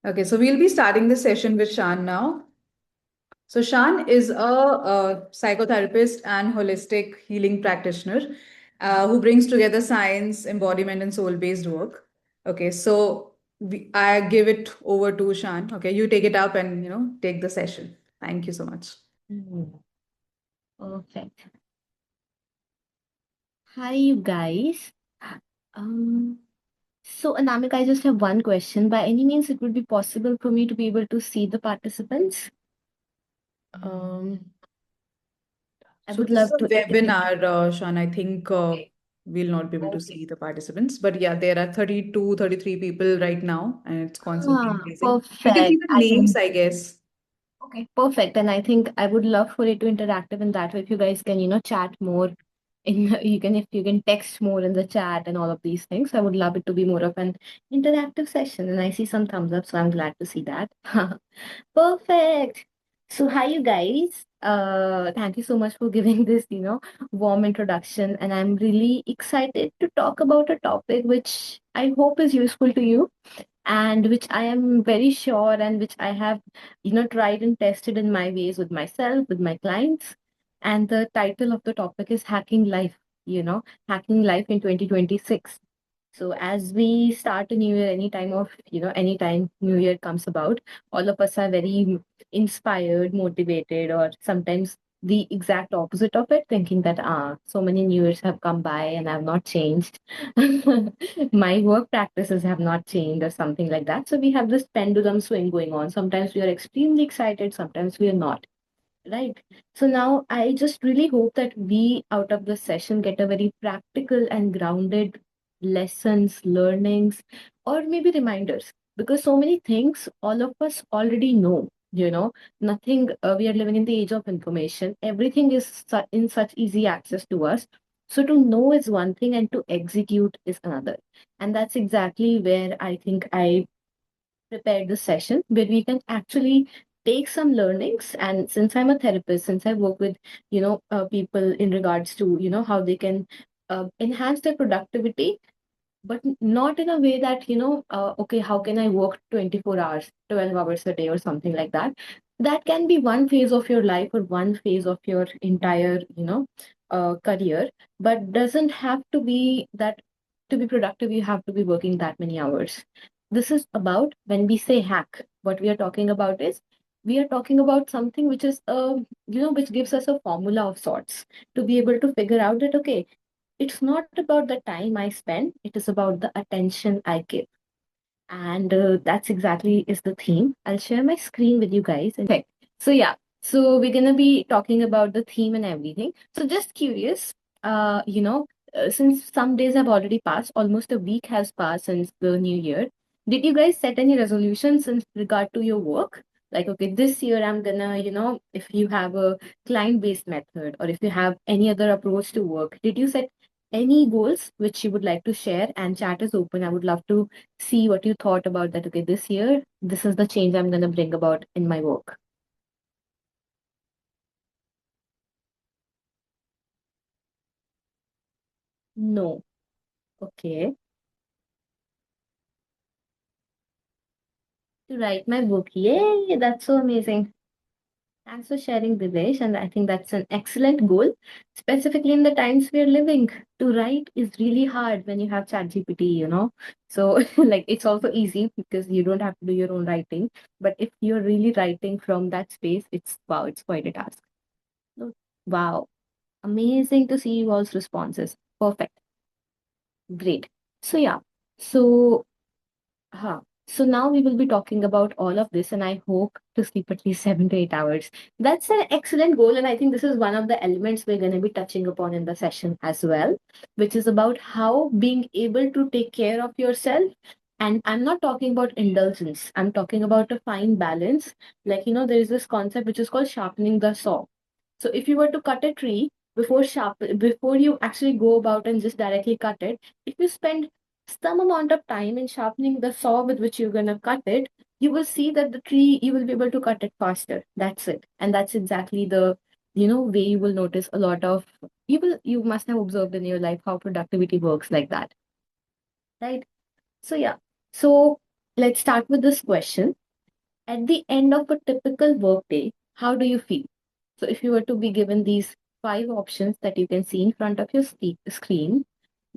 Okay, so we'll be starting the session with Shaan now. So, Shaan is a psychotherapist and holistic healing practitioner who brings together science, embodiment, and soul based work. Okay, so I give it over to Shaan. Okay, you take it up and take the session. Thank you so much. Mm, Perfect. Hi, you guys. Um, Anamika, I just have one question. By any means, it would be possible for me to be able to see the participants. Um, I So, would this is love a to, if you webinar, Shaan. I think we'll not be able to Okay. see the participants. But yeah, there are 32, 33 people right now, and it's constantly increasing. You can see Perfect. the I names, think I guess. Okay. Perfect. And I think I would love for it to interactive in that way. If you guys can, chat more in you can if you can text more in the chat and all of these things. I would love it to be more of an interactive session. And I see some thumbs up, so I'm glad to see that. Perfect. So hi you guys. Thank you so much for giving this, warm introduction. And I'm really excited to talk about a topic which I hope is useful to you and which I am very sure and which I have, tried and tested in my ways with myself, with my clients. And the title of the topic is Hacking Life, Hacking Life in 2026. So as we start a new year, anytime New Year comes about, all of us are very inspired, motivated, or sometimes the exact opposite of it, thinking that so many New Years have come by and I've not changed. My work practices have not changed or something like that. So we have this pendulum swing going on. Sometimes we are extremely excited, sometimes we are not. Right. So now I just really hope that we out of this session get a very practical and grounded lessons, learnings, or maybe reminders. Because so many things all of us already know, nothing, we are living in the age of information. Everything is in such easy access to us. So to know is one thing and to execute is another. And that's exactly where I think I prepared this session where we can actually take some learnings. And since I'm a therapist, since I work with people in regards to how they can enhance their productivity, but not in a way that okay, how can I work 24 hours, 12 hours a day or something like that. That can be one phase of your life or one phase of your entire career, but doesn't have to be that. To be productive you have to be working that many hours. This is about, when we say hack, what we are talking about is, we are talking about something which is which gives us a formula of sorts to be able to figure out that okay, it's not about the time I spend, it is about the attention I give. And that's exactly is the theme. I'll share my screen with you guys. Okay. So yeah. So we're gonna be talking about the theme and everything. So just curious, since some days have already passed, almost a week has passed since the new year. Did you guys set any resolutions in regard to your work? Like, okay, this year I'm gonna, if you have a client-based method or if you have any other approach to work, did you set any goals which you would like to share? And chat is open. I would love to see what you thought about that. Okay, this year, this is the change I'm going to bring about in my work. No. Okay. To write my book. Yay, that's so amazing. Thanks for sharing, Divesh. And I think that's an excellent goal, specifically in the times we're living. To write is really hard when you have ChatGPT, So, like, it's also easy because you don't have to do your own writing. But if you're really writing from that space, it's wow, it's quite a task. So, wow. Amazing to see you all's responses. Perfect. Great. So yeah. So so now we will be talking about all of this, and I hope to sleep at least 7 to 8 hours. That's an excellent goal, and I think this is one of the elements we're going to be touching upon in the session as well, which is about how being able to take care of yourself. And I'm not talking about indulgence. I'm talking about a fine balance. Like, there is this concept which is called sharpening the saw. So if you were to cut a tree before you actually go about and just directly cut it, if you spend some amount of time in sharpening the saw with which you're gonna cut it, you will see that the tree you will be able to cut it faster. That's it. And that's exactly the way you will notice a lot of you must have observed in your life how productivity works like that. Right? So yeah. So let's start with this question. At the end of a typical workday, how do you feel? So, if you were to be given these five options that you can see in front of your screen,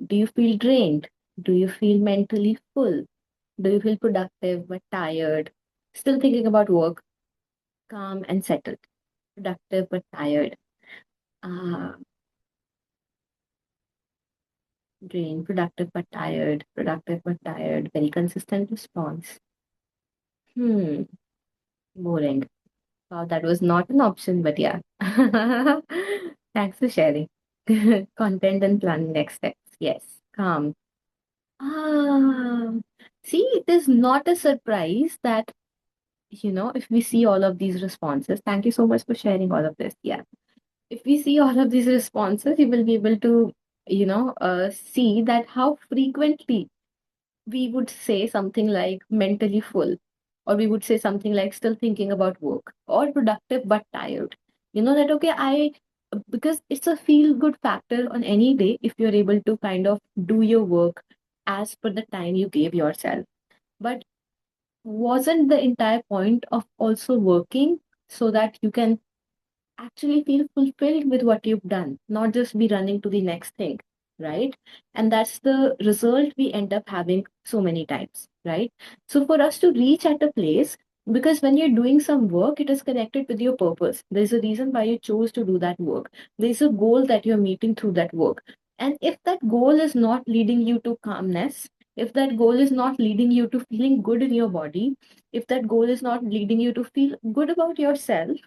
do you feel drained? Do you feel mentally full? Do you feel productive but tired? Still thinking about work, calm and settled. Productive but tired. Uh, Drained, productive but tired. Productive but tired. Very consistent response. Hmm, boring. Wow, that was not an option, but yeah. Thanks for sharing. Content and planning next steps. Yes, calm. Ah, see, it is not a surprise that, if we see all of these responses, thank you so much for sharing all of this. Yeah. If we see all of these responses, you will be able to, see that how frequently we would say something like mentally full, or we would say something like still thinking about work, or productive but tired. You know that, okay, because it's a feel good factor on any day if you're able to kind of do your work as per the time you gave yourself. But wasn't the entire point of also working so that you can actually feel fulfilled with what you've done, not just be running to the next thing, right? And that's the result we end up having so many times, right? So for us to reach at a place, because when you're doing some work, it is connected with your purpose. There's a reason why you chose to do that work. There's a goal that you're meeting through that work. And if that goal is not leading you to calmness, if that goal is not leading you to feeling good in your body, if that goal is not leading you to feel good about yourself,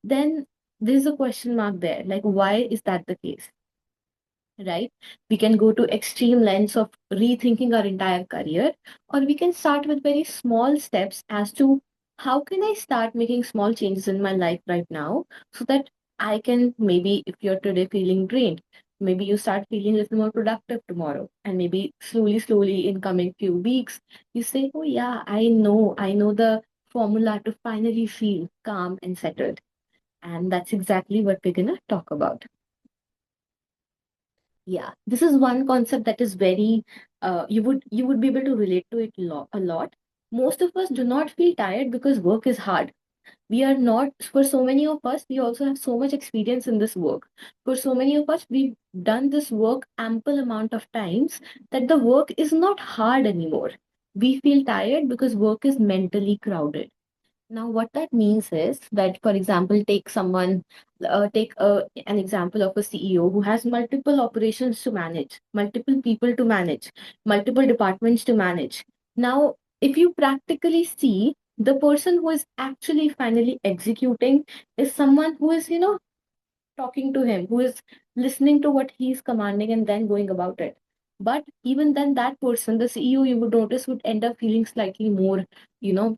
then there's a question mark there. Like, why is that the case? Right? We can go to extreme lengths of rethinking our entire career, or we can start with very small steps as to how can I start making small changes in my life right now so that I can, maybe if you're today feeling drained, maybe you start feeling a little more productive tomorrow. And maybe slowly, slowly in coming few weeks, you say, oh yeah, I know the formula to finally feel calm and settled. And that's exactly what we're gonna talk about. Yeah, this is one concept that is very you would be able to relate to it a lot. Most of us do not feel tired because work is hard. We are not, for so many of us, we also have so much experience in this work. For so many of us, we've done this work ample amount of times that the work is not hard anymore. We feel tired because work is mentally crowded. Now, what that means is that, for example, take an example of a CEO who has multiple operations to manage, multiple people to manage, multiple departments to manage. Now, if you practically see, the person who is actually finally executing is someone who is, talking to him, who is listening to what he's commanding and then going about it. But even then, that person, the CEO, you would notice would end up feeling slightly more,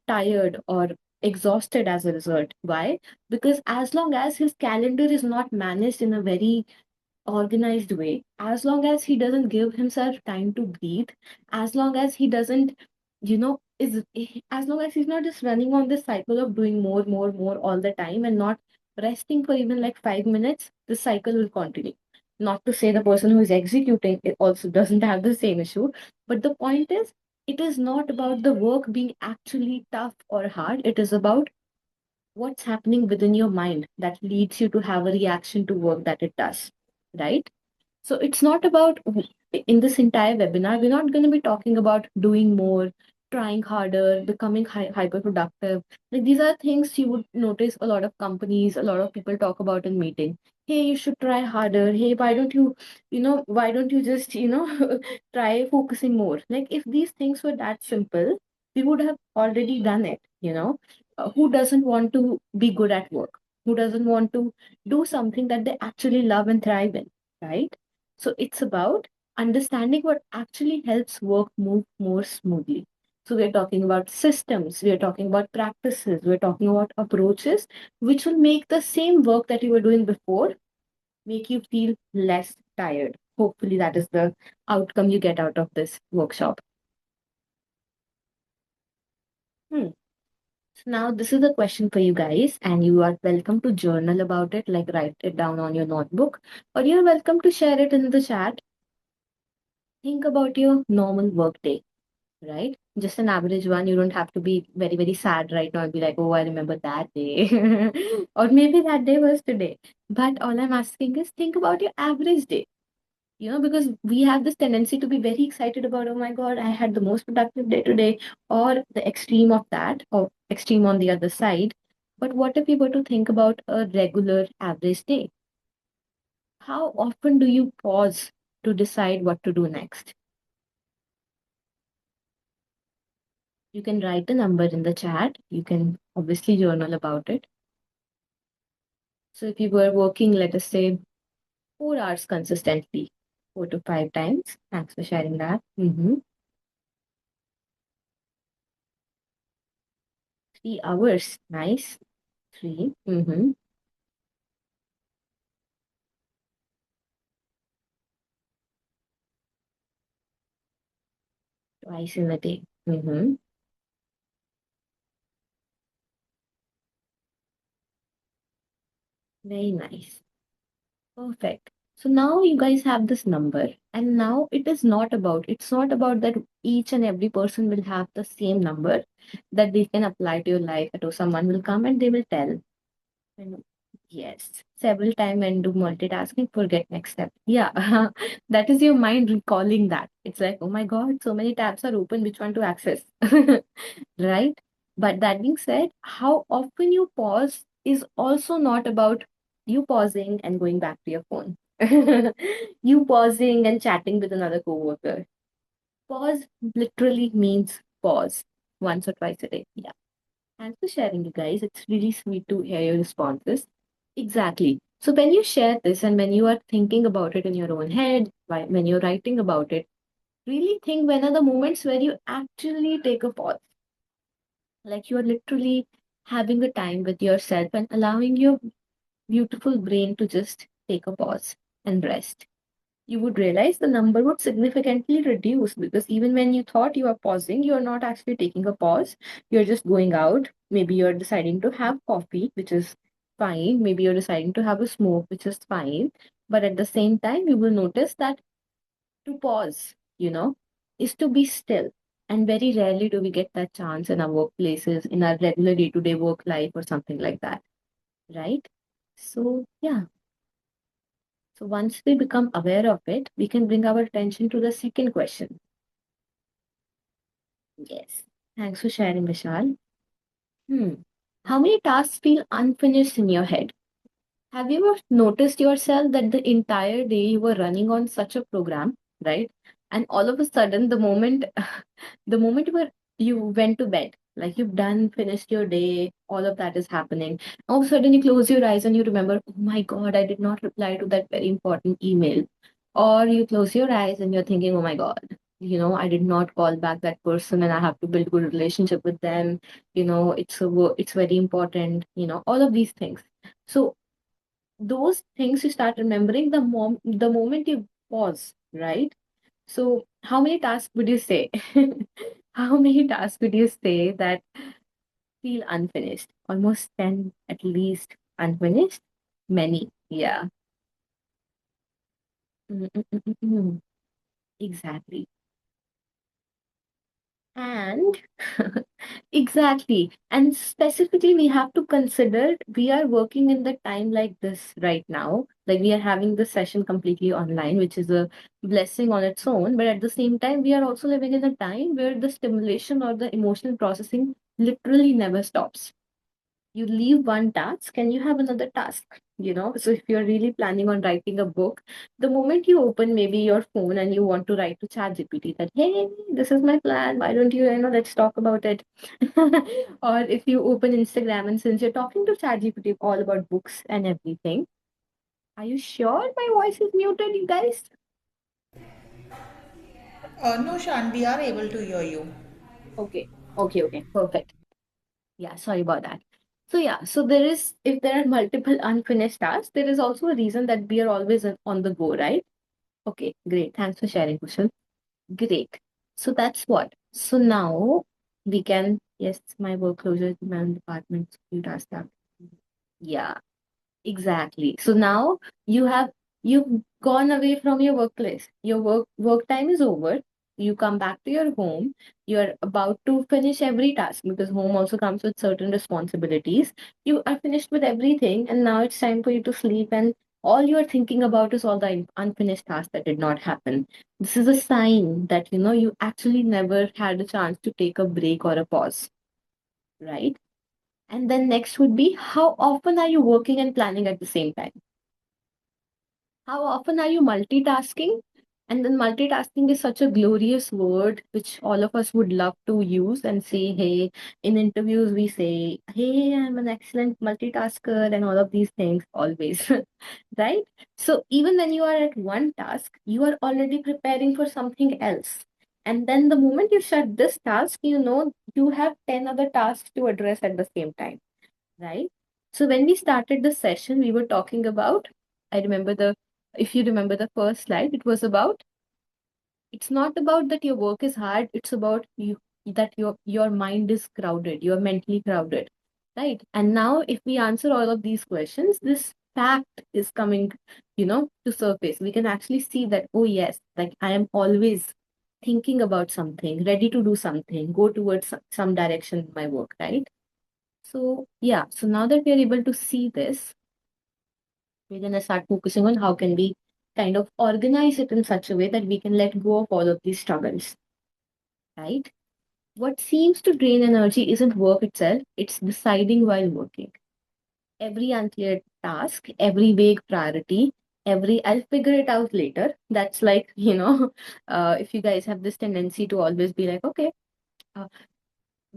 tired or exhausted as a result. Why? Because as long as his calendar is not managed in a very organized way, as long as he doesn't give himself time to breathe, as long as he doesn't, as long as he's not just running on this cycle of doing more, more, more all the time and not resting for even like 5 minutes, the cycle will continue. Not to say the person who is executing it also doesn't have the same issue, but the point is, it is not about the work being actually tough or hard. It is about what's happening within your mind that leads you to have a reaction to work that it does, right? So it's not about, in this entire webinar, we're not going to be talking about doing more, trying harder, becoming hyper productive. Like, these are things you would notice a lot of companies, a lot of people talk about in meeting. Hey, you should try harder. Hey, why don't you just, try focusing more? Like, if these things were that simple, we would have already done it. Who doesn't want to be good at work? Who doesn't want to do something that they actually love and thrive in, right? So it's about understanding what actually helps work move more smoothly. So we're talking about systems, we're talking about practices, we're talking about approaches which will make the same work that you were doing before make you feel less tired. Hopefully, that is the outcome you get out of this workshop. Hmm. So now this is a question for you guys, and you are welcome to journal about it, like write it down on your notebook, or you're welcome to share it in the chat. Think about your normal work day, right? just an average one. You don't have to be very, very sad right now and be like, oh, I remember that day. Or maybe that day was today. But all I'm asking is think about your average day. Because we have this tendency to be very excited about, oh my God, I had the most productive day today, or the extreme of that, or extreme on the other side. But what if you were to think about a regular average day? How often do you pause to decide what to do next? You can write a number in the chat. You can obviously journal about it. So if you were working, let us say, 4 hours consistently, 4 to 5 times. Thanks for sharing that. 3 hours. Nice. 3. Twice in a day. Very nice. Perfect. So now you guys have this number, and now it's not about that each and every person will have the same number that they can apply to your life. Or someone will come and they will tell. And yes, several time and do multitasking, forget next step. Yeah, that is your mind recalling that. It's like, oh my God, so many tabs are open, which one to access? Right? But that being said, how often you pause is also not about you pausing and going back to your phone. You pausing and chatting with another coworker. Pause literally means pause once or twice a day. Yeah. Thanks for sharing, you guys. It's really sweet to hear your responses. Exactly. So when you share this and when you are thinking about it in your own head, when you're writing about it, really think when are the moments where you actually take a pause. Like you are literally having a time with yourself and allowing your beautiful brain to just take a pause and rest. You would realize the number would significantly reduce because even when you thought you are pausing, you're not actually taking a pause. You're just going out. Maybe you're deciding to have coffee, which is fine. Maybe you're deciding to have a smoke, which is fine. But at the same time, you will notice that to pause, is to be still. And very rarely do we get that chance in our workplaces, in our regular day to day work life, or something like that, right? So, yeah. So once we become aware of it, we can bring our attention to the second question. Yes. Thanks for sharing, Vishal. How many tasks feel unfinished in your head? Have you ever noticed yourself that the entire day you were running on such a program, right? And all of a sudden, the moment you went to bed, like you've done, finished your day, all of that is happening. All of a sudden, you close your eyes and you remember, oh my God, I did not reply to that very important email. Or you close your eyes and you're thinking, oh my God, I did not call back that person and I have to build good relationship with them. It's very important. All of these things. So those things you start remembering the moment you pause, right? So how many tasks would you say? How many tasks would you say that feel unfinished? Almost 10 at least unfinished? Many. Yeah. Mm, mm, mm, mm, mm. Exactly. And exactly. And specifically, we have to consider we are working in the time like this right now. Like we are having this session completely online, which is a blessing on its own. But at the same time, we are also living in a time where the stimulation or the emotional processing literally never stops. You leave one task and you have another task. So if you're really planning on writing a book, the moment you open maybe your phone and you want to write to ChatGPT that, hey, this is my plan, why don't you let's talk about it. Or if you open Instagram and since you're talking to ChatGPT all about books and everything, are you sure my voice is muted, you guys? No, Shaan, we are able to hear you. Okay, okay, perfect. Yeah, sorry about that. So yeah, so if there are multiple unfinished tasks, there is also a reason that we are always on the go, right? Okay, great. Thanks for sharing, Kushal. Great. So that's what. So now we can, yes, my work closure to my own department. So you task that. Yeah, exactly. So now you've gone away from your workplace. Your work time is over. you come back to your home, you're about to finish every task because home also comes with certain responsibilities. You are finished with everything, and now it's time for you to sleep, and all you're thinking about is all the unfinished tasks that did not happen. This is a sign that you actually never had a chance to take a break or a pause, right? And then next would be, how often are you working and planning at the same time? How often are you multitasking? And then multitasking is such a glorious word which all of us would love to use and say, hey, in interviews we say, hey, I'm an excellent multitasker and all of these things always, right? So even when you are at one task, you are already preparing for something else. And then the moment you shut this task, you have 10 other tasks to address at the same time, right? So when we started the session, we were talking about, I remember if you remember the first slide, it was about, it's not about that your work is hard, it's about that your mind is crowded, you're mentally crowded, right? And now if we answer all of these questions, this fact is coming, to surface. We can actually see that, oh yes, like I am always thinking about something, ready to do something, go towards some direction in my work, right? So yeah, so now that we are able to see this, we're gonna start focusing on how can we kind of organize it in such a way that we can let go of all of these struggles, right? What seems to drain energy isn't work itself, it's deciding while working. Every unclear task, every vague priority, every I'll figure it out later. That's like, if you guys have this tendency to always be like, okay, uh,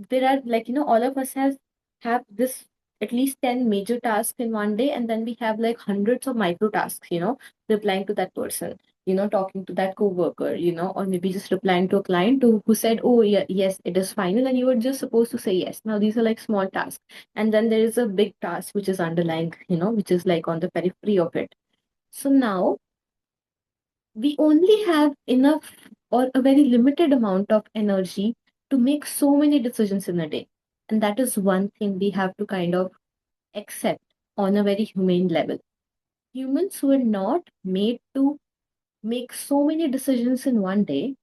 there are like all of us have this at least 10 major tasks in one day, and then we have like hundreds of micro tasks, replying to that person, talking to that coworker, or maybe just replying to a client who said, oh yeah, yes, it is final, and you were just supposed to say yes. Now these are like small tasks, and then there is a big task which is underlying, which is like on the periphery of it. So now we only have enough or a very limited amount of energy to make so many decisions in a day. And that is one thing we have to kind of accept on a very humane level. Humans were not made to make so many decisions in one day,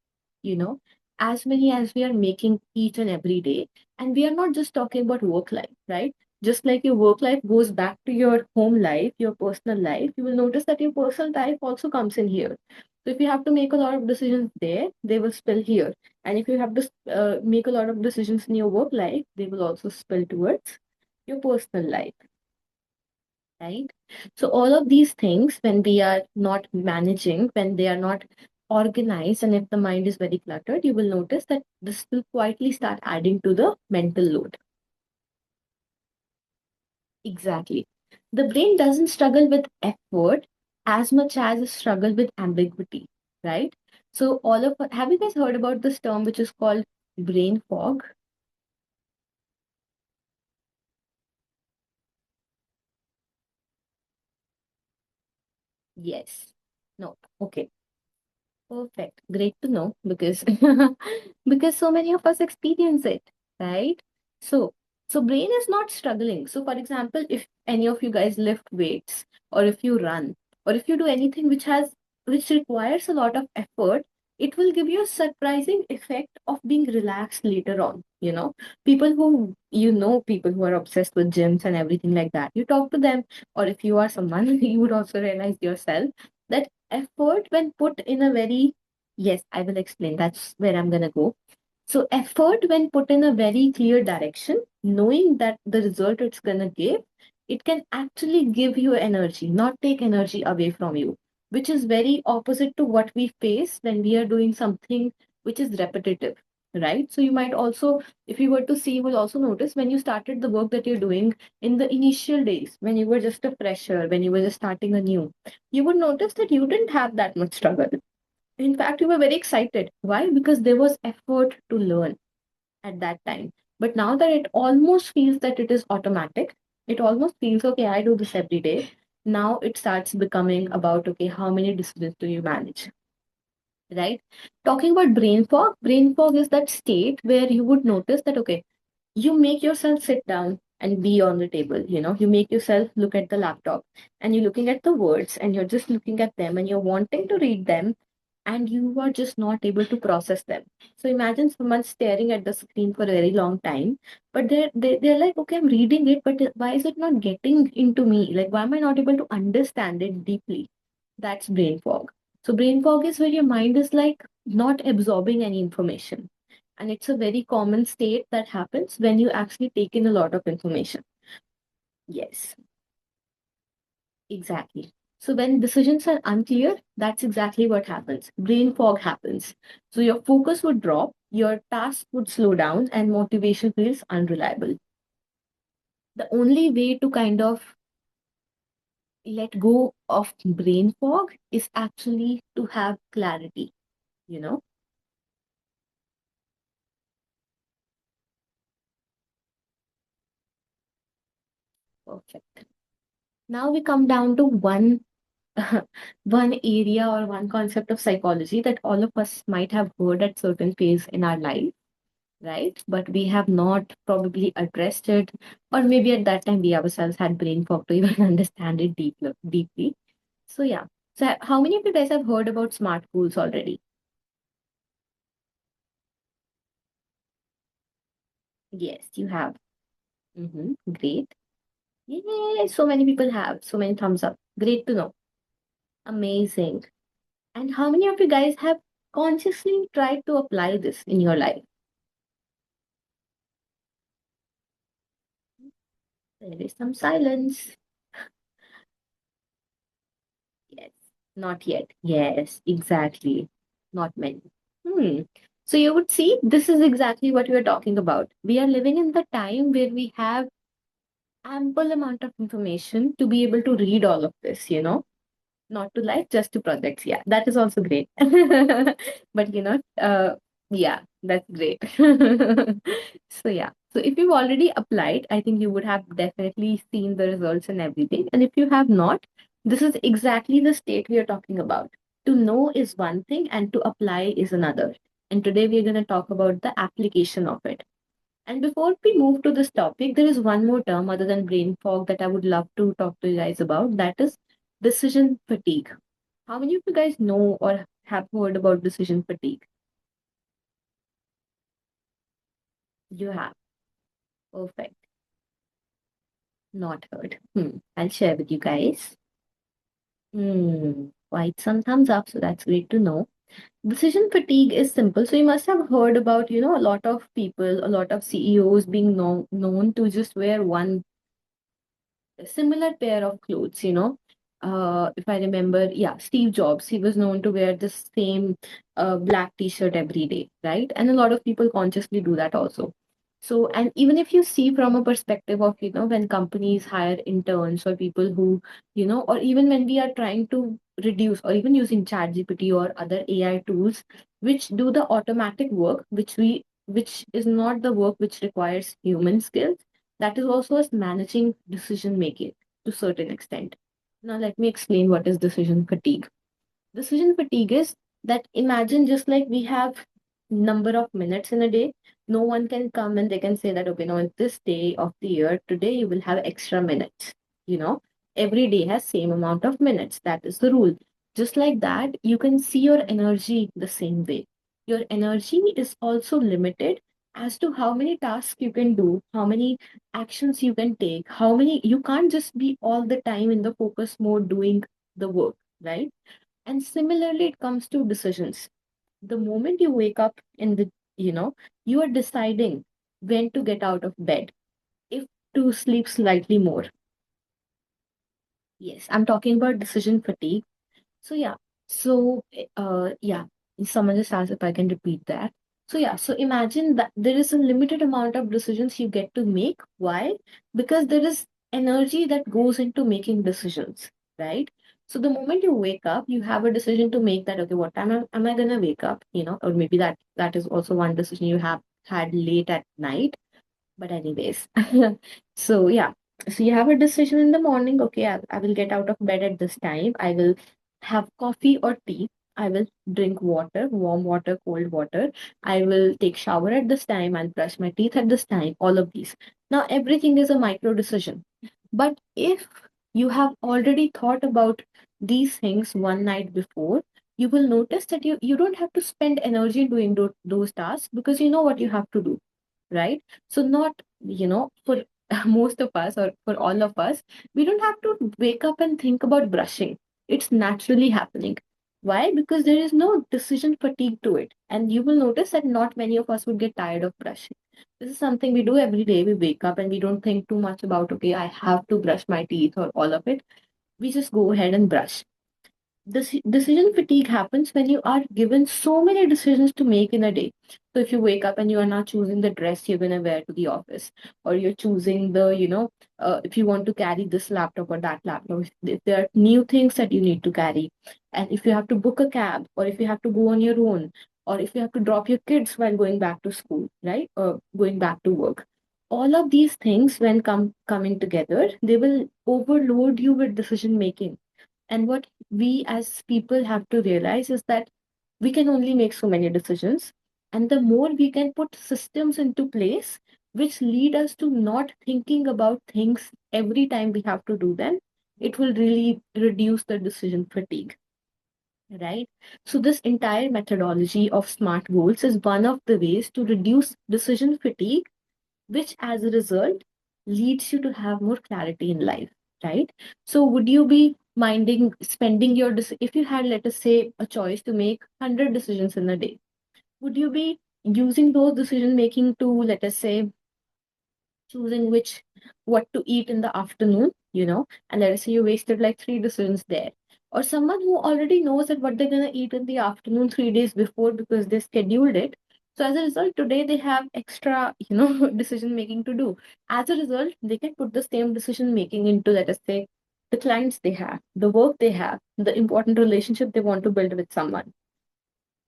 you know, as many as we are making each and every day. And we are not just talking about work life, right? Just like your work life goes back to your home life, your personal life, you will notice that your personal life also comes in here. So if you have to make a lot of decisions there, they will spill here. And if you have to make a lot of decisions in your work life, they will also spill towards your personal life, right? So all of these things, when we are not managing, when they are not organized, and if the mind is very cluttered, you will notice that this will quietly start adding to the mental load. Exactly. The brain doesn't struggle with effort as much as it struggle with ambiguity, right? So have you guys heard about this term which is called brain fog? Yes. No. Okay. Perfect. Great to know because because so many of us experience it, right? So so brain is not struggling. So for example, if any of you guys lift weights, or if you run, or if you do anything which requires a lot of effort, it will give you a surprising effect of being relaxed later on. People who are obsessed with gyms and everything like that. You talk to them, or if you are someone, you would also realize yourself that effort when put in a very, yes, I will explain, that's where I'm going to go. So effort when put in a very clear direction, knowing that the result it's going to give, it can actually give you energy, not take energy away from you, which is very opposite to what we face when we are doing something which is repetitive, right? So you might also, if you were to see, you will also notice when you started the work that you're doing in the initial days, when you were just a fresher, when you were just starting anew, you would notice that you didn't have that much struggle. In fact, you were very excited. Why? Because there was effort to learn at that time. But now that it almost feels that it is automatic, it almost feels, okay, I do this every day. Now it starts becoming about, okay, how many decisions do you manage? Right? Talking about brain fog is that state where you would notice that, okay, you make yourself sit down and be on the table, you make yourself look at the laptop, and you're looking at the words, and you're just looking at them, and you're wanting to read them, and you are just not able to process them. So imagine someone staring at the screen for a very long time, but they're like, okay, I'm reading it, but why is it not getting into me? Like, why am I not able to understand it deeply? That's brain fog. So brain fog is where your mind is like not absorbing any information. And it's a very common state that happens when you actually take in a lot of information. Yes, exactly. So when decisions are unclear, that's exactly what happens. Brain fog happens. So your focus would drop, your task would slow down, and motivation feels unreliable. The only way to kind of let go of brain fog is actually to have clarity, you know? Perfect. Now we come down to one one area or one concept of psychology that all of us might have heard at certain phase in our life, right? But we have not probably addressed it, or maybe at that time we ourselves had brain fog to even understand it deeply. So yeah. So how many of you guys have heard about smart goals already? Yes, you have. Great. Yay! So many people have. So many thumbs up. Great to know. Amazing. And how many of you guys have consciously tried to apply this in your life? There is some silence. Yes, not yet. Yes, exactly. Not many. Hmm. So you would see this is exactly what we are talking about. We are living in the time where we have ample amount of information to be able to read all of this, not to like just to projects. Yeah, that is also great. But yeah, that's great. So yeah. So if you've already applied, I think you would have definitely seen the results and everything. And if you have not, this is exactly the state we are talking about. To know is one thing and to apply is another. And today we're going to talk about the application of it. And before we move to this topic, there is one more term other than brain fog that I would love to talk to you guys about. That is decision fatigue. How many of you guys know or have heard about decision fatigue? You have. Perfect. Not heard. I'll share with you guys. Quite some thumbs up, so that's great to know. Decision fatigue is simple. So you must have heard about, a lot of people, a lot of CEOs being known to just wear one similar pair of clothes, if I remember, yeah, Steve Jobs, he was known to wear the same black t-shirt every day, right? And a lot of people consciously do that also. So, and even if you see from a perspective of, when companies hire interns or people who, or even when we are trying to reduce or even using ChatGPT or other AI tools, which do the automatic work, which is not the work which requires human skills, that is also as managing decision making to certain extent. Now let me explain what is decision fatigue. Decision fatigue is that imagine just like we have number of minutes in a day, no one can come and they can say that, okay, now in this day of the year, today you will have extra minutes. You know, every day has same amount of minutes. That is the rule. Just like that, you can see your energy the same way. Your energy is also limited as to how many tasks you can do, how many actions you can take, how many you can't just be all the time in the focus mode doing the work, right? And similarly, it comes to decisions. The moment you wake up you are deciding when to get out of bed, if to sleep slightly more. Yes, I'm talking about decision fatigue. So yeah, yeah, someone just asked if I can repeat that. So yeah, so imagine that there is a limited amount of decisions you get to make. Why? Because there is energy that goes into making decisions, right? So the moment you wake up, you have a decision to make that, okay, what time am I gonna wake up? Or maybe that is also one decision you have had late at night. But anyways, so yeah, so you have a decision in the morning. Okay, I will get out of bed at this time. I will have coffee or tea. I will drink water, warm water, cold water. I will take shower at this time. I'll brush my teeth at this time. All of these. Now everything is a micro decision. But if you have already thought about these things one night before, you will notice that you don't have to spend energy in doing those tasks because you know what you have to do, right? So not, for most of us or for all of us, we don't have to wake up and think about brushing. It's naturally happening. Why? Because there is no decision fatigue to it. And you will notice that not many of us would get tired of brushing. This is something we do every day. We wake up and we don't think too much about, okay, I have to brush my teeth or all of it. We just go ahead and brush. This decision fatigue happens when you are given so many decisions to make in a day. So if you wake up and you are not choosing the dress you're going to wear to the office, or you're choosing if you want to carry this laptop or that laptop, if there are new things that you need to carry, and if you have to book a cab, or if you have to go on your own, or if you have to drop your kids while going back to school, right, or going back to work, all of these things when coming together, they will overload you with decision making. And what we as people have to realize is that we can only make so many decisions. And the more we can put systems into place, which lead us to not thinking about things every time we have to do them, it will really reduce the decision fatigue, right? So, this entire methodology of SMART goals is one of the ways to reduce decision fatigue, which as a result leads you to have more clarity in life, right? So would you be minding spending if you had, let us say, a choice to make 100 decisions in a day, would you be using those decision making to, let us say, choosing what to eat in the afternoon, and let us say you wasted like 3 decisions there. Or someone who already knows that what they're gonna eat in the afternoon 3 days before because they scheduled it. So as a result, today they have extra, decision making to do. As a result, they can put the same decision making into, let us say, the clients they have, the work they have, the important relationship they want to build with someone.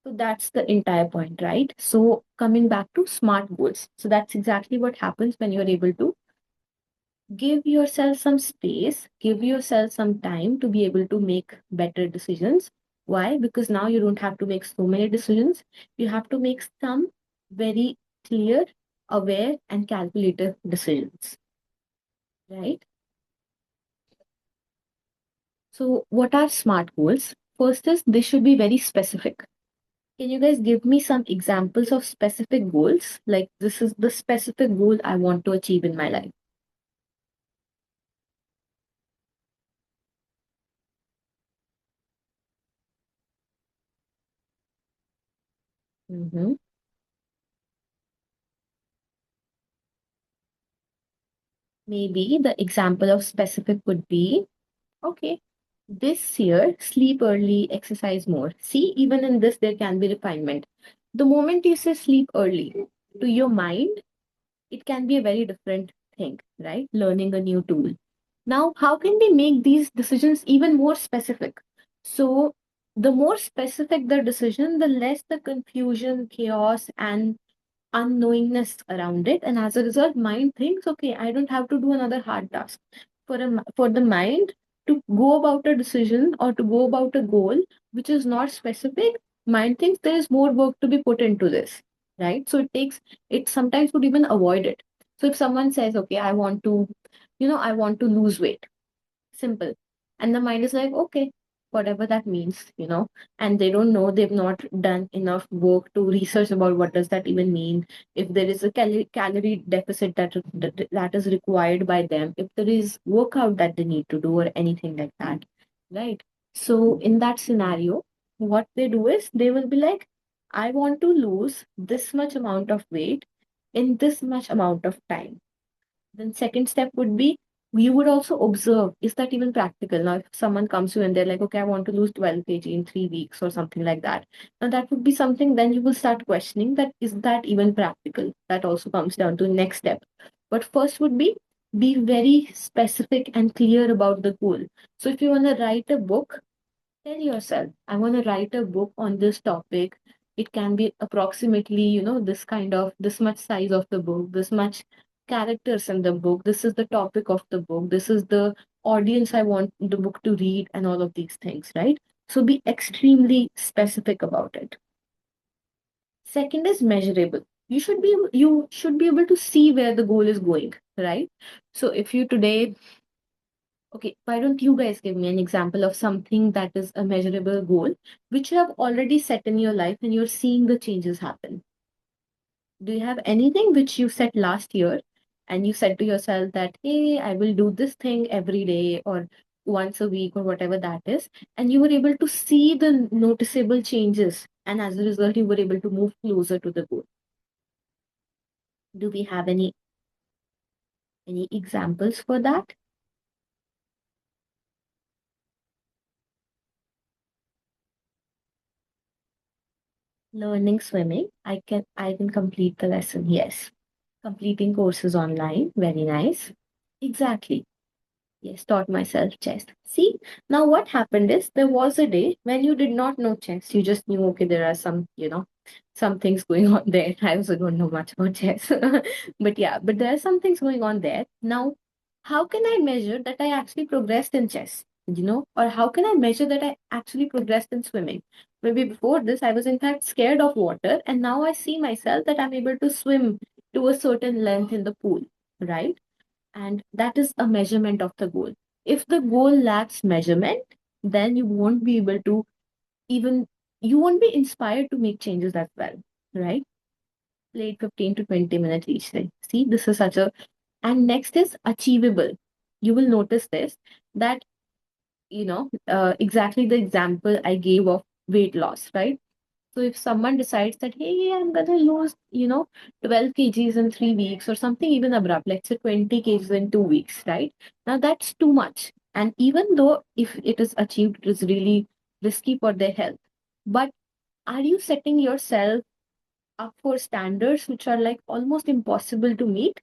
So that's the entire point, right? So coming back to SMART goals. So that's exactly what happens when you're able to give yourself some space, give yourself some time to be able to make better decisions. Why? Because now you don't have to make so many decisions. You have to make some very clear, aware, and calculated decisions, right? So, what are SMART goals? First is they should be very specific. Can you guys give me some examples of specific goals? Like, this is the specific goal I want to achieve in my life. Mm-hmm. Maybe the example of specific would be, okay, this year, sleep early, exercise more. See, even in this, there can be refinement. The moment you say sleep early, to your mind, it can be a very different thing, right? Learning a new tool. Now, how can we make these decisions even more specific? So, the more specific the decision, the less the confusion, chaos, and unknowingness around it. And as a result, mind thinks, okay, I don't have to do another hard task. For the mind to go about a decision or to go about a goal which is not specific, mind thinks there is more work to be put into this, right? So it sometimes would even avoid it. So if someone says, okay, I want to lose weight, simple, and the mind is like, okay, whatever that means, and they don't know, they've not done enough work to research about what does that even mean, if there is a calorie deficit that is required by them, if there is workout that they need to do or anything like that, right? So in that scenario, what they do is they will be like, I want to lose this much amount of weight in this much amount of time. Then second step would be, you would also observe, is that even practical? Now, if someone comes to you and they're like, okay, I want to lose 12 kg in 3 weeks or something like that. Now that would be something, then you will start questioning that, is that even practical? That also comes down to next step. But first would be very specific and clear about the goal. So if you want to write a book, tell yourself, I want to write a book on this topic. It can be approximately, this much size of the book, this much characters in the book, this is the topic of the book, this is the audience I want the book to read, and all of these things, right? So be extremely specific about it. Second is measurable. You should be able to see where the goal is going, right? So if you today Okay, why don't you guys give me an example of something that is a measurable goal, which you have already set in your life and you're seeing the changes happen? Do you have anything which you set last year and you said to yourself that, hey, I will do this thing every day or once a week or whatever that is, and you were able to see the noticeable changes, and as a result, you were able to move closer to the goal? Do we have any examples for that? Learning swimming, I can complete the lesson. Yes. Completing courses online, very nice. Exactly. Yes, taught myself chess. See, now what happened is there was a day when you did not know chess. You just knew, okay, there are some things going on there. I also don't know much about chess. But yeah, but there are some things going on there. Now, how can I measure that I actually progressed in chess? Or how can I measure that I actually progressed in swimming? Maybe before this, I was in fact scared of water, and now I see myself that I'm able to swim to a certain length in the pool, right? And that is a measurement of the goal. If the goal lacks measurement, then even you won't be inspired to make changes as well, right? Play 15 to 20 minutes each day. See, this is such a and next is achievable. You will notice this, that exactly the example I gave of weight loss, right? So if someone decides that, hey, I'm gonna lose, 12 kgs in 3 weeks or something even abrupt, let's say 20 kgs in 2 weeks, right? Now that's too much. And even though if it is achieved, it is really risky for their health. But are you setting yourself up for standards which are like almost impossible to meet?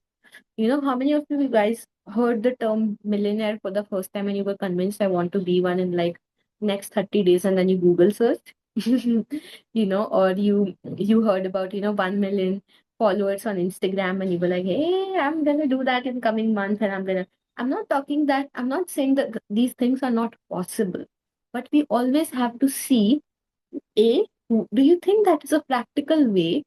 How many of you guys heard the term millionaire for the first time and you were convinced I want to be one in like next 30 days and then you Google search? Or you heard about, 1 million followers on Instagram and you were like, hey, I'm gonna do that in coming months and I'm not saying that these things are not possible, but we always have to see, do you think that is a practical way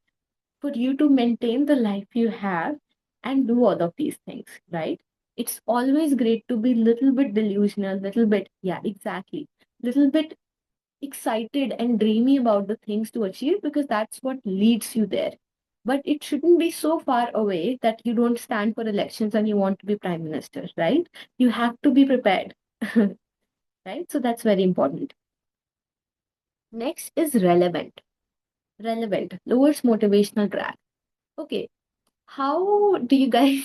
for you to maintain the life you have and do all of these things, right? It's always great to be little bit delusional, little bit, yeah, exactly, little bit excited and dreamy about the things to achieve because that's what leads you there. But it shouldn't be so far away that you don't stand for elections and you want to be prime minister, right? You have to be prepared, right? So that's very important. Next is relevant. Relevant lowers motivational drag. Okay, how do you guys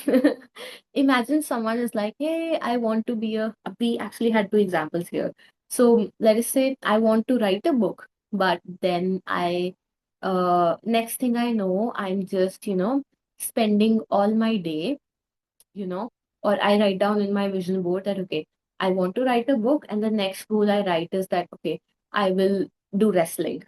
imagine someone is like, hey, I want to be we actually had two examples here. So let us say I want to write a book, but then next thing I know, I'm just, spending all my day, you know, or I write down in my vision board that, okay, I want to write a book. And the next goal I write is that, okay, I will do wrestling.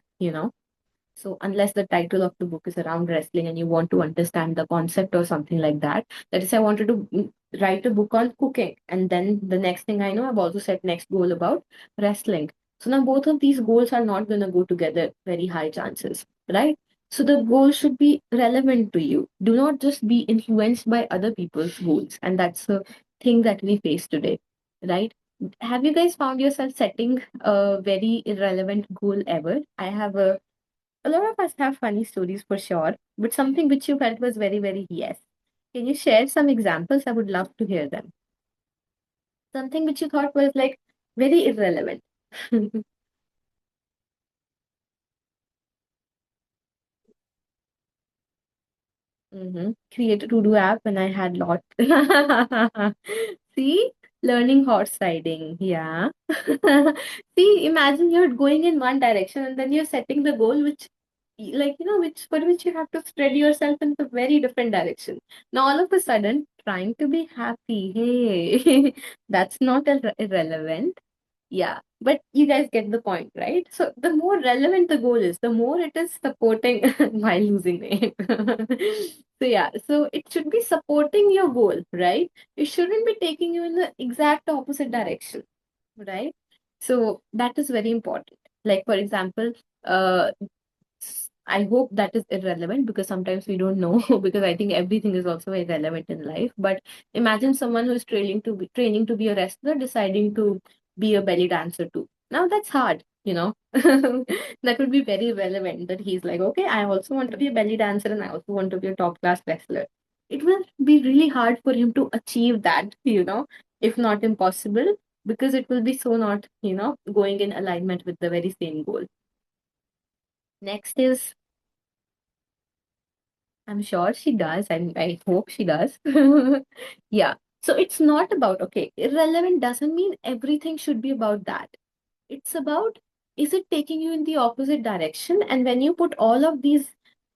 So unless the title of the book is around wrestling and you want to understand the concept or something like that, that is, I wanted to write a book on cooking. And then the next thing I know, I've also set next goal about wrestling. So now both of these goals are not going to go together, very high chances, right? So the goal should be relevant to you. Do not just be influenced by other people's goals. And that's the thing that we face today, right? Have you guys found yourself setting a very irrelevant goal ever? A lot of us have funny stories for sure, but something which you felt was very, very yes. Can you share some examples? I would love to hear them. Something which you thought was like very irrelevant. Create a to-do app when I had lot. See, learning horse riding. Yeah. See, imagine you're going in one direction and then you're setting the goal, which for which you have to spread yourself in a very different direction. Now, all of a sudden, trying to be happy. Hey, that's not irrelevant. Yeah, but you guys get the point, right? So the more relevant the goal is, the more it is supporting while losing weight. So yeah, so it should be supporting your goal, right? It shouldn't be taking you in the exact opposite direction, right? So that is very important. Like for example, uh, I hope that is irrelevant because sometimes we don't know because I think everything is also irrelevant in life. But imagine someone who is training to be a wrestler deciding to be a belly dancer too. Now that's hard, you know. That would be very relevant that he's like, okay, I also want to be a belly dancer and I also want to be a top class wrestler. It will be really hard for him to achieve that, if not impossible, because it will be so not, going in alignment with the very same goal. Next is, I'm sure she does. I hope she does. Yeah. So it's not about, okay, irrelevant doesn't mean everything should be about that. It's about, is it taking you in the opposite direction? And when you put all of these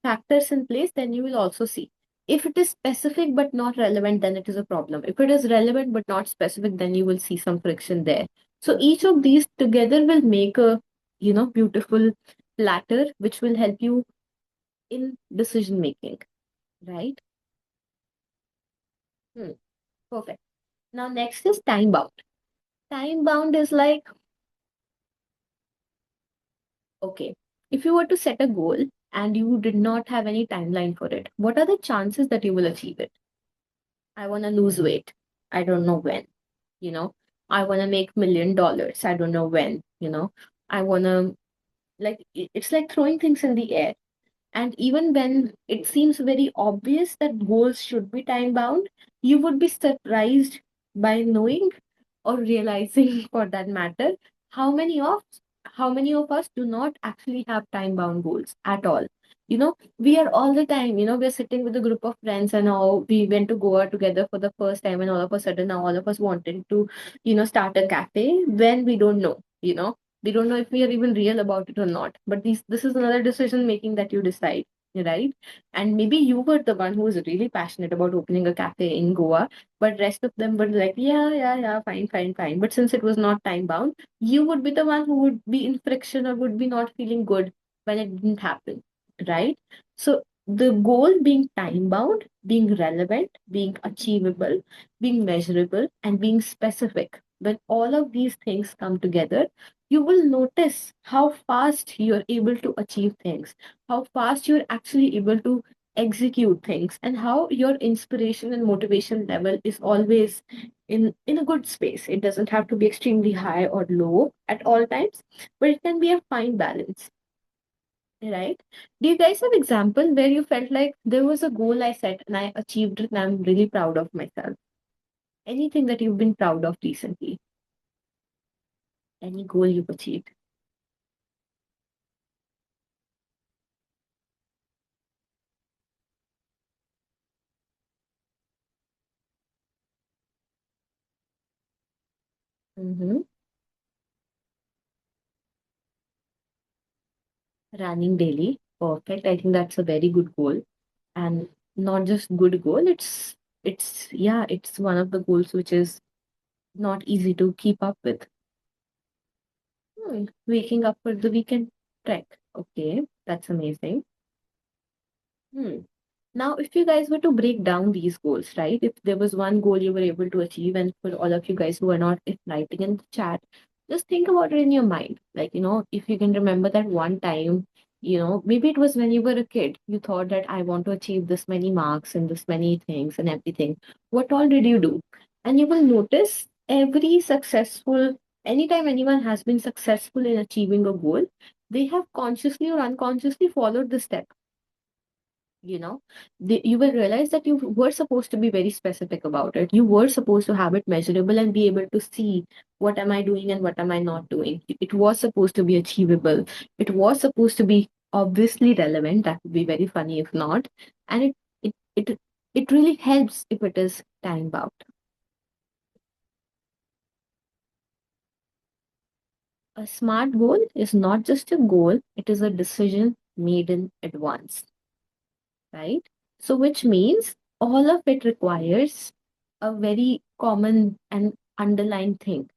factors in place, then you will also see. If it is specific but not relevant, then it is a problem. If it is relevant but not specific, then you will see some friction there. So each of these together will make a, beautiful platter, which will help you in decision making, right? Hmm, perfect. Now, next is time bound. Time bound is like, okay, if you were to set a goal and you did not have any timeline for it, what are the chances that you will achieve it? I want to lose weight. I don't know when, you know. I want to make $1 million. I don't know when, I want to, like, it's like throwing things in the air. And even when it seems very obvious that goals should be time bound, you would be surprised by knowing or realizing for that matter how many of how many of us do not actually have time bound goals at all. We are all the time, we're sitting with a group of friends and now we went to Goa together for the first time and all of a sudden now all of us wanted to, start a cafe when we don't know, we don't know if we are even real about it or not. But this is another decision making that you decide, right? And maybe you were the one who was really passionate about opening a cafe in Goa, but rest of them were like, yeah, yeah, yeah, fine, fine, fine. But since it was not time bound, you would be the one who would be in friction or would be not feeling good when it didn't happen, right? So the goal being time bound, being relevant, being achievable, being measurable, and being specific. When all of these things come together, you will notice how fast you're able to achieve things, how fast you're actually able to execute things, and how your inspiration and motivation level is always in a good space. It doesn't have to be extremely high or low at all times, but it can be a fine balance, right? Do you guys have example where you felt like there was a goal I set and I achieved it and I'm really proud of myself? Anything that you've been proud of recently? Any goal you've achieved? Mm-hmm. Running daily. Perfect. I think that's a very good goal. And not just good goal, it's one of the goals which is not easy to keep up with. Waking up for the weekend trek. Okay, that's amazing. Hmm. Now, if you guys were to break down these goals, right? If there was one goal you were able to achieve, and for all of you guys who are not writing in the chat, just think about it in your mind. Like, if you can remember that one time, maybe it was when you were a kid, you thought that I want to achieve this many marks and this many things and everything. What all did you do? And you will notice anytime anyone has been successful in achieving a goal, they have consciously or unconsciously followed the step, you know you will realize that you were supposed to be very specific about it. You were supposed to have it measurable and be able to see what am I doing and what am I not doing. It was supposed to be achievable. It was supposed to be obviously relevant. That would be very funny if not. And it really helps if it is time bound. A smart goal is not just a goal, it is a decision made in advance, right? So, which means all of it requires a very common and underlying thing.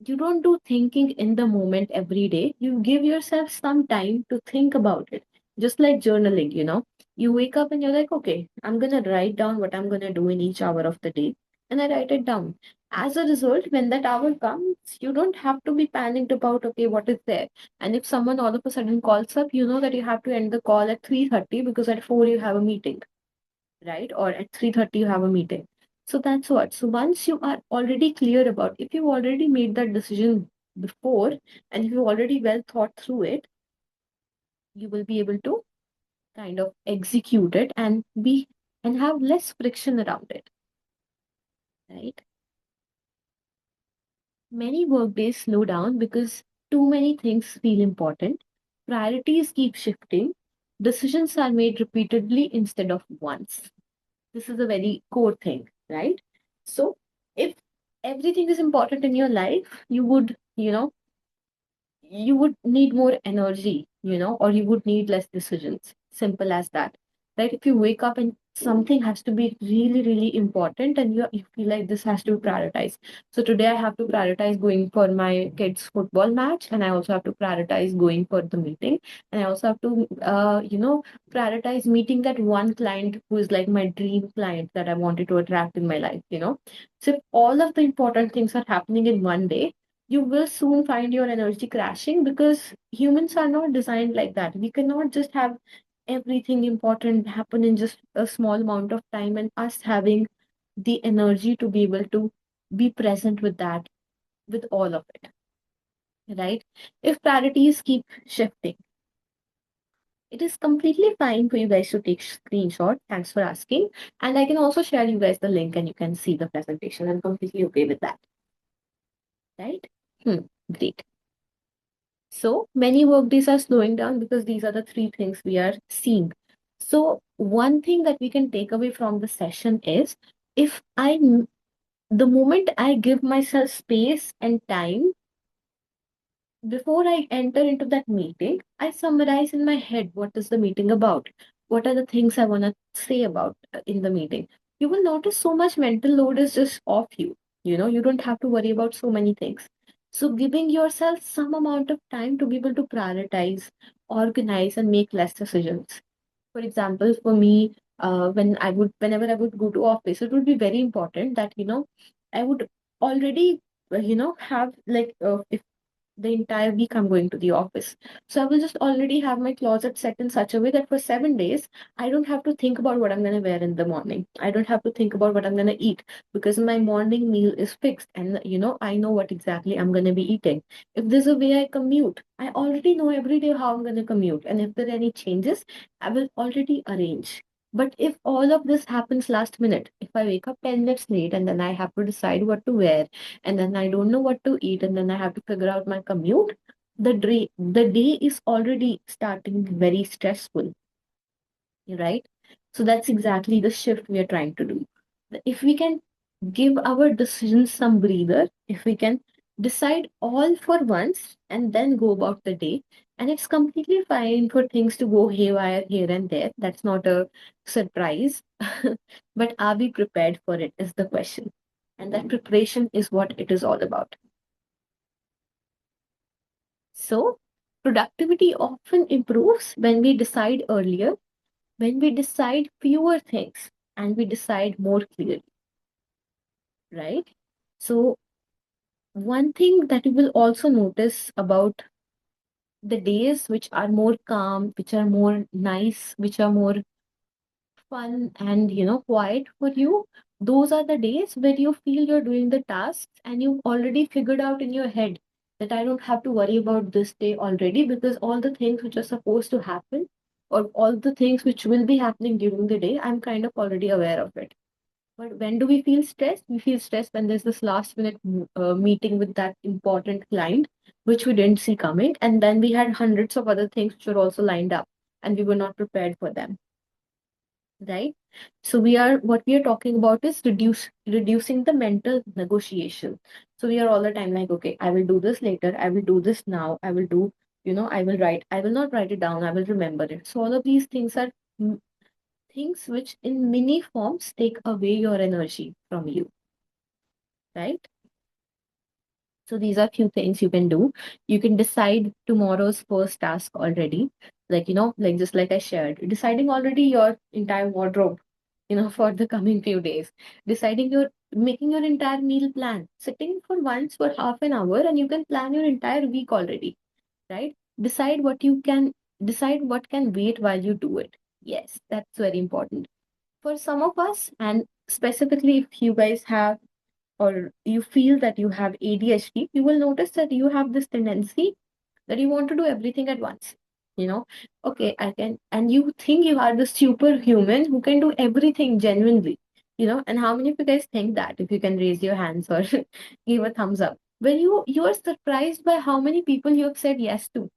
You don't do thinking in the moment every day. You give yourself some time to think about it. Just like journaling, you wake up and you're like, okay, I'm going to write down what I'm going to do in each hour of the day. And I write it down. As a result, when that hour comes, you don't have to be panicked about, okay, what is there? And if someone all of a sudden calls up, you know that you have to end the call at 3:30 because at 4 you have a meeting, right? Or at 3:30 you have a meeting. So that's what. So once you are already clear about, if you've already made that decision before and if you've already well thought through it, you will be able to kind of execute it and have less friction around it, right? Many workdays slow down because too many things feel important. Priorities keep shifting. Decisions are made repeatedly instead of once. This is a very core thing, right? So, if everything is important in your life, you would need more energy, or you would need less decisions. Simple as that. Right? If you wake up and something has to be really, really important and you feel like this has to be prioritized. So today I have to prioritize going for my kids' football match, and I also have to prioritize going for the meeting. And I also have to, prioritize meeting that one client who is like my dream client that I wanted to attract in my life. So if all of the important things are happening in one day, you will soon find your energy crashing because humans are not designed like that. We cannot just have everything important happen in just a small amount of time and us having the energy to be able to be present with that, with all of it, right? If priorities keep shifting, it is completely fine for you guys to take screenshot. Thanks for asking. And I can also share you guys the link and you can see the presentation. I'm completely okay with that, right? Great. So many workdays are slowing down because these are the three things we are seeing. So one thing that we can take away from the session is if the moment I give myself space and time before I enter into that meeting, I summarize in my head what is the meeting about? What are the things I want to say about in the meeting? You will notice so much mental load is just off you. You don't have to worry about so many things. So giving yourself some amount of time to be able to prioritize, organize, and make less decisions. For example, for me, whenever I would go to office, it would be very important that I would already have like if the entire week I'm going to the office. So I will just already have my closet set in such a way that for 7 days, I don't have to think about what I'm going to wear in the morning. I don't have to think about what I'm going to eat because my morning meal is fixed and, I know what exactly I'm going to be eating. If there's a way I commute, I already know every day how I'm going to commute. And if there are any changes, I will already arrange. But if all of this happens last minute, if I wake up 10 minutes late and then I have to decide what to wear, and then I don't know what to eat, and then I have to figure out my commute, the day is already starting very stressful, right? So that's exactly the shift we are trying to do. If we can give our decisions some breather, if we can decide all for once and then go about the day, and it's completely fine for things to go haywire here and there. That's not a surprise. But are we prepared for it is the question. And that preparation is what it is all about. So, productivity often improves when we decide earlier, when we decide fewer things, and we decide more clearly, right? So, one thing that you will also notice about the days which are more calm, which are more nice, which are more fun and quiet for you, those are the days where you feel you're doing the tasks and you've already figured out in your head that I don't have to worry about this day already because all the things which are supposed to happen or all the things which will be happening during the day, I'm kind of already aware of it. But when do we feel stressed? We feel stressed when there's this last minute meeting with that important client, which we didn't see coming. And then we had hundreds of other things which were also lined up and we were not prepared for them, right? So what we are talking about is reducing the mental negotiation. So we are all the time like, okay, I will do this later, I will do this now, I will do, I will not write it down, I will remember it. So all of these things are things which in many forms take away your energy from you, right? So these are few things you can do. You can decide tomorrow's first task already, like like just like I shared, deciding already your entire wardrobe for the coming few days. Making your entire meal plan, sitting for once for half an hour, and you can plan your entire week already, right? Decide what can wait while you do it. Yes, that's very important. For some of us, and specifically if you guys have or you feel that you have ADHD, you will notice that you have this tendency that you want to do everything at once. You know, okay, I can, and you think you are the superhuman who can do everything genuinely. And how many of you guys think that? If you can raise your hands or give a thumbs up. When you are surprised by how many people you have said yes to.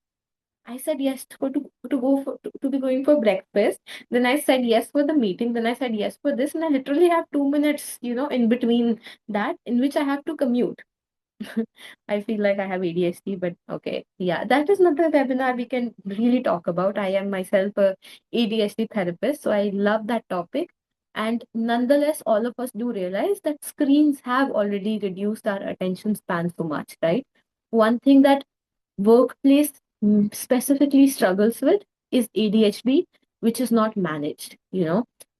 I said yes to be going for breakfast. Then I said yes for the meeting. Then I said yes for this, and I literally have 2 minutes, in between that, in which I have to commute. I feel like I have ADHD, but okay. Yeah, that is not a webinar we can really talk about. I am myself a ADHD therapist, so I love that topic. And nonetheless, all of us do realize that screens have already reduced our attention span so much, right? One thing that workplace specifically struggles with is ADHD, which is not managed.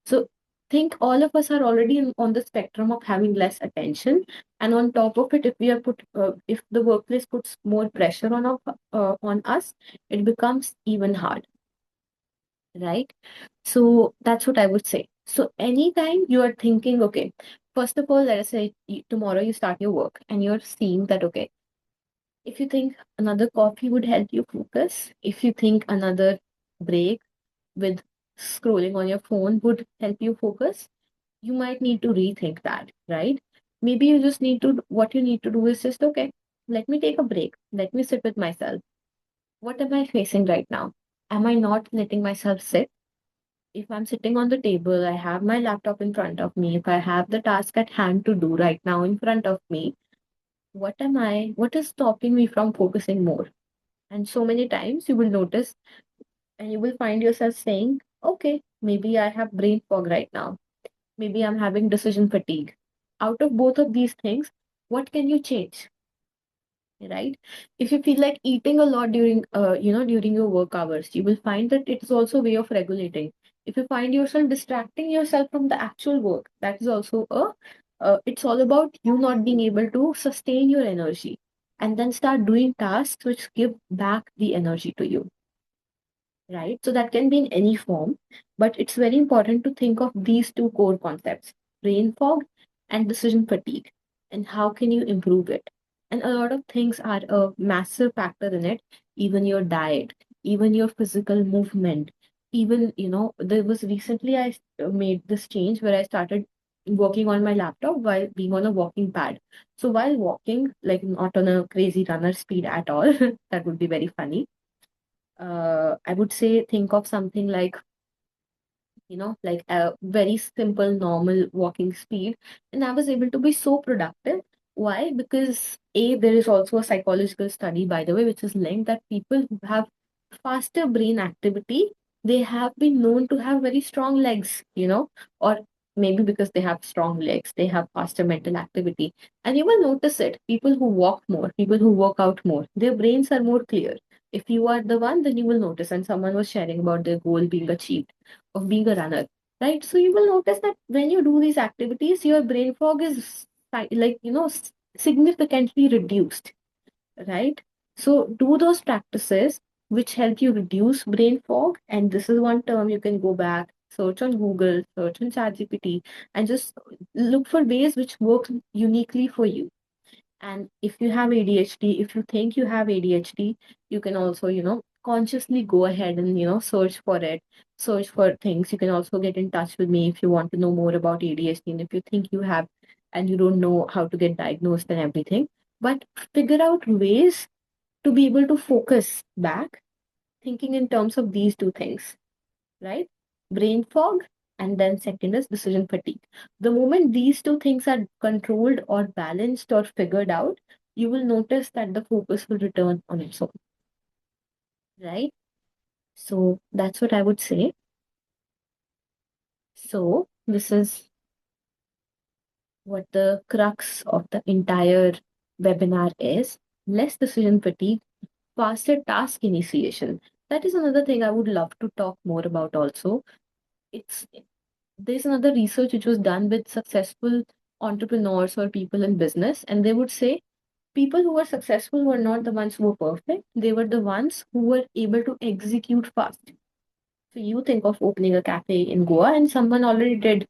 So think all of us are already on the spectrum of having less attention, and on top of it, if the workplace puts more pressure on us, it becomes even hard, right? So that's what I would say. So anytime you are thinking, okay, first of all, let us say tomorrow you start your work and you're seeing that, okay, if you think another coffee would help you focus, if you think another break with scrolling on your phone would help you focus, you might need to rethink that, right? Maybe what you need to do is just, okay, let me take a break. Let me sit with myself. What am I facing right now? Am I not letting myself sit? If I'm sitting on the table, I have my laptop in front of me, if I have the task at hand to do right now in front of me, what is stopping me from focusing more? And so many times you will notice and you will find yourself saying, okay, maybe I have brain fog right now. Maybe I'm having decision fatigue. Out of both of these things, what can you change? Right? If you feel like eating a lot during your work hours, you will find that it is also a way of regulating. If you find yourself distracting yourself from the actual work, that is also it's all about you not being able to sustain your energy and then start doing tasks which give back the energy to you, right? So that can be in any form, but it's very important to think of these two core concepts, brain fog and decision fatigue, and how can you improve it. And a lot of things are a massive factor in it, even your diet, even your physical movement. Even, there was recently made this change where I started working on my laptop while being on a walking pad. So while walking, like not on a crazy runner speed at all, that would be very funny. I would say think of something like a very simple, normal walking speed. And I was able to be so productive. Why? Because there is also a psychological study, by the way, which is linked that people who have faster brain activity, they have been known to have very strong legs, or maybe because they have strong legs, they have faster mental activity. And you will notice it. People who walk more, people who work out more, their brains are more clear. If you are the one, then you will notice. And someone was sharing about their goal being achieved of being a runner, right? So you will notice that when you do these activities, your brain fog is significantly reduced, right? So do those practices which help you reduce brain fog. And this is one term you can go back, search on Google, search on ChatGPT, and just look for ways which work uniquely for you. And if you have ADHD, if you think you have ADHD, you can also, consciously go ahead and, search for it, search for things. You can also get in touch with me if you want to know more about ADHD and if you think you have and you don't know how to get diagnosed and everything. But figure out ways to be able to focus back, thinking in terms of these two things, right? Brain fog, and then second is decision fatigue. The moment these two things are controlled or balanced or figured out, you will notice that the focus will return on its own, right? So that's what I would say. So this is what the crux of the entire webinar is: less decision fatigue, faster task initiation. That is another thing I would love to talk more about also. It's there's another research which was done with successful entrepreneurs or people in business, and they would say people who were successful were not the ones who were perfect. They were the ones who were able to execute fast. So you think of opening a cafe in Goa and someone already did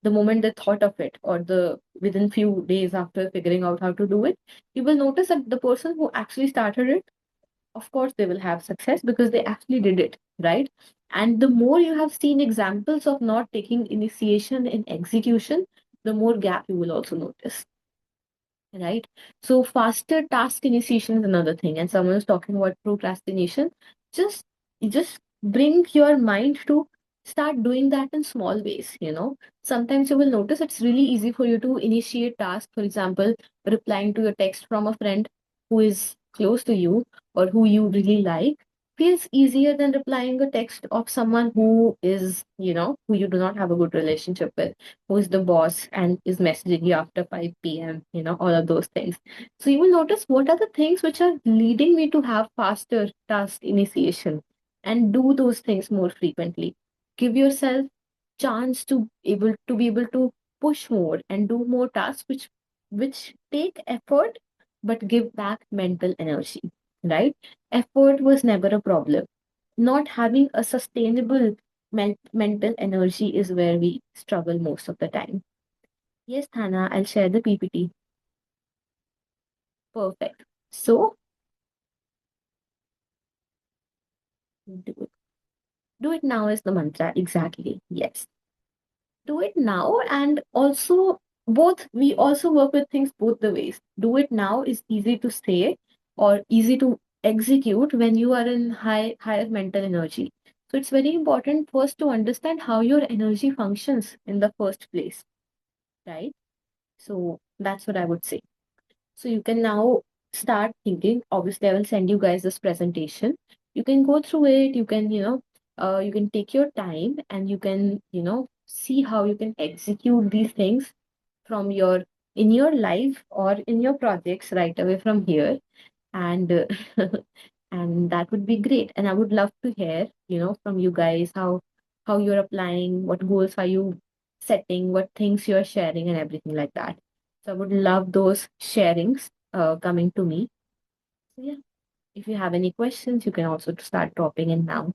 the moment they thought of it, or the within few days after figuring out how to do it. You will notice that the person who actually started it, of course they will have success because they actually did it, right? And the more you have seen examples of not taking initiation in execution, the more gap you will also notice, right? So faster task initiation is another thing. And someone was talking about procrastination. Just just bring your mind to start doing that in small ways, you know. Sometimes you will notice it's really easy for you to initiate tasks. For example, replying to a text from a friend who is close to you or who you really like feels easier than replying a text of someone who is, you know, who you do not have a good relationship with, who is the boss and is messaging you after 5 p.m., you know, all of those things. So you will notice what are the things which are leading me to have faster task initiation and do those things more frequently. Give yourself chance to be able to push more and do more tasks which take effort but give back mental energy, right? Effort was never a problem. Not having a sustainable mental energy is where we struggle most of the time. Yes, Thana, I'll share the PPT. Perfect. So, do it. Do it now is the mantra. Exactly. Yes. Do it now. And also, both, we also work with things both the ways. Do it now is easy to say or easy to execute when you are in higher mental energy. So, it's very important first to understand how your energy functions in the first place, right? So, that's what I would say. So you can now start thinking. Obviously, I will send you guys this presentation. You can go through it. You can, you can take your time and you can, see how you can execute these things from your in your life or in your projects right away from here. And and that would be great. And I would love to hear, from you guys how you're applying, what goals are you setting, what things you're sharing, and everything like that. So I would love those sharings coming to me. So yeah, if you have any questions, you can also start dropping in now.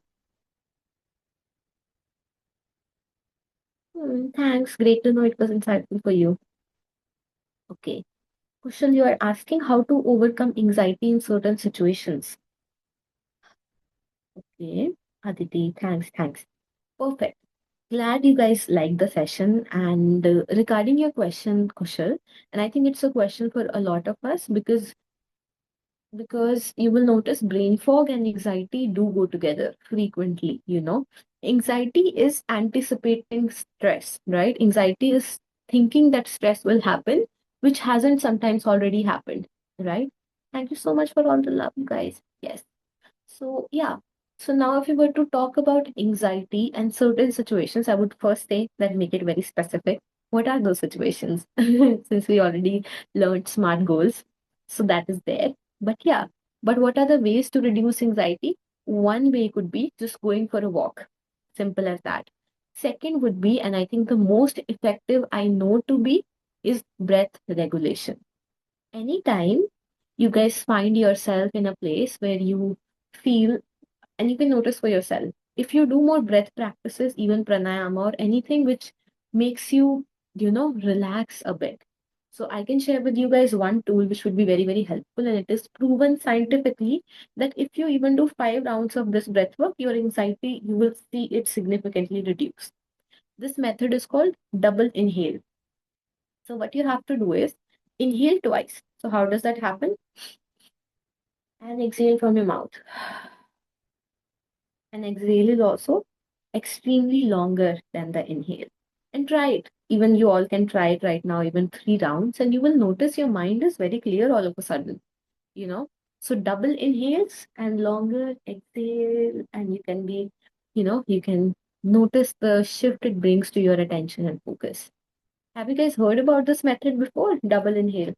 Thanks. Great to know it was insightful for you. Okay. Kushal, you are asking how to overcome anxiety in certain situations. Okay. Aditi, thanks. Perfect. Glad you guys liked the session. And regarding your question, Kushal, and I think it's a question for a lot of us because you will notice brain fog and anxiety do go together frequently, Anxiety is anticipating stress, right? Anxiety is thinking that stress will happen, which hasn't sometimes already happened, right? Thank you so much for all the love, you guys. Yes. So, yeah. So now if you were to talk about anxiety and certain situations, I would first say that make it very specific. What are those situations? Since we already learned SMART goals. So that is there. But yeah, but what are the ways to reduce anxiety? One way could be just going for a walk. Simple as that. Second would be, and I think the most effective I know to be, is breath regulation. Anytime you guys find yourself in a place where you feel, and you can notice for yourself, if you do more breath practices, even pranayama or anything which makes you, relax a bit. So I can share with you guys one tool which would be very, very helpful, and it is proven scientifically that if you even do 5 rounds of this breath work, your anxiety, you will see it significantly reduce. This method is called double inhale. So what you have to do is inhale twice. So how does that happen? And exhale from your mouth. And exhale is also extremely longer than the inhale. And try it. Even you all can try it right now, even 3 rounds, and you will notice your mind is very clear all of a sudden, you know. So double inhales and longer exhale, and you can be, you can notice the shift it brings to your attention and focus. Have you guys heard about this method before? Double inhale.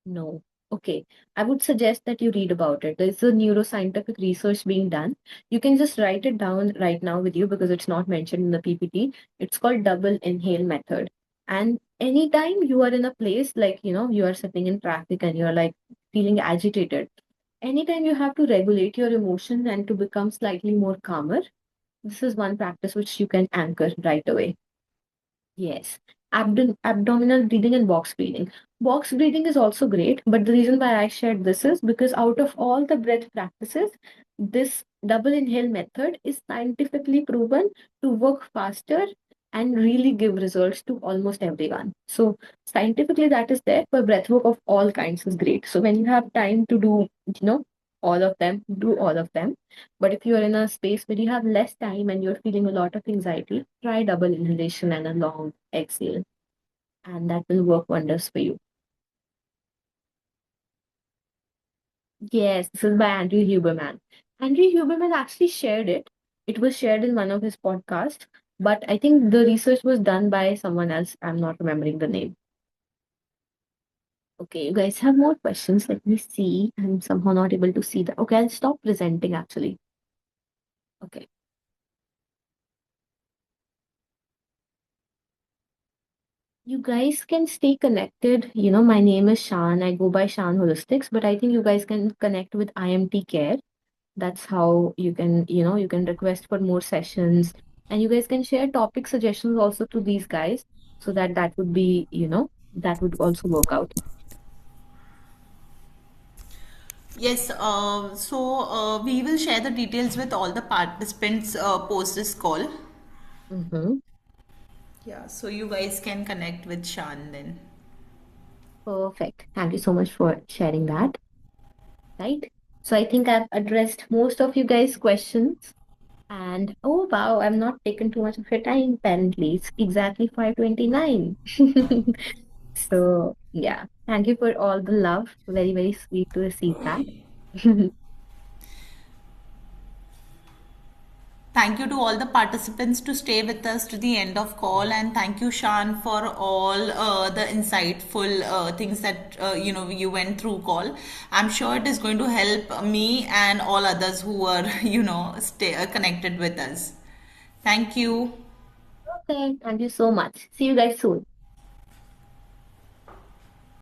No. Okay, I would suggest that you read about it. There's a neuroscientific research being done. You can just write it down right now with you because it's not mentioned in the PPT. It's called double inhale method. And anytime you are in a place like, you are sitting in traffic and you're like feeling agitated, anytime you have to regulate your emotions and to become slightly more calmer, this is one practice which you can anchor right away. Yes. Abdominal breathing and box breathing. Box breathing is also great, but the reason why I shared this is because out of all the breath practices, this double inhale method is scientifically proven to work faster and really give results to almost everyone. So scientifically that is there, but breath work of all kinds is great. So when you have time to do, all of them, do all of them. But if you're in a space where you have less time and you're feeling a lot of anxiety, try double inhalation and a long exhale, and that will work wonders for you. Yes, this is by Andrew Huberman. Andrew Huberman actually shared it. It was shared in one of his podcasts, but I think the research was done by someone else. I'm not remembering the name. Okay, you guys have more questions. Let me see. I'm somehow not able to see that. Okay, I'll stop presenting actually. Okay. You guys can stay connected. My name is Shaan. I go by Shaan Holistics, but I think you guys can connect with IMT Care. That's how you can request for more sessions, and you guys can share topic suggestions also to these guys, so that would be, that would also work out. Yes, we will share the details with all the participants post this call. Mm-hmm. Yeah, so you guys can connect with Shan then. Perfect. Thank you so much for sharing that. Right. So I think I've addressed most of you guys' questions. And oh wow, I'm not taken too much of your time, apparently. It's exactly 5:29. So yeah, thank you for all the love. Very, very sweet to receive that. Thank you to all the participants to stay with us to the end of call, and thank you, Shan, for all the insightful things that you went through call. I'm sure it is going to help me and all others who are stay connected with us. Thank you. Okay, thank you so much. See you guys soon.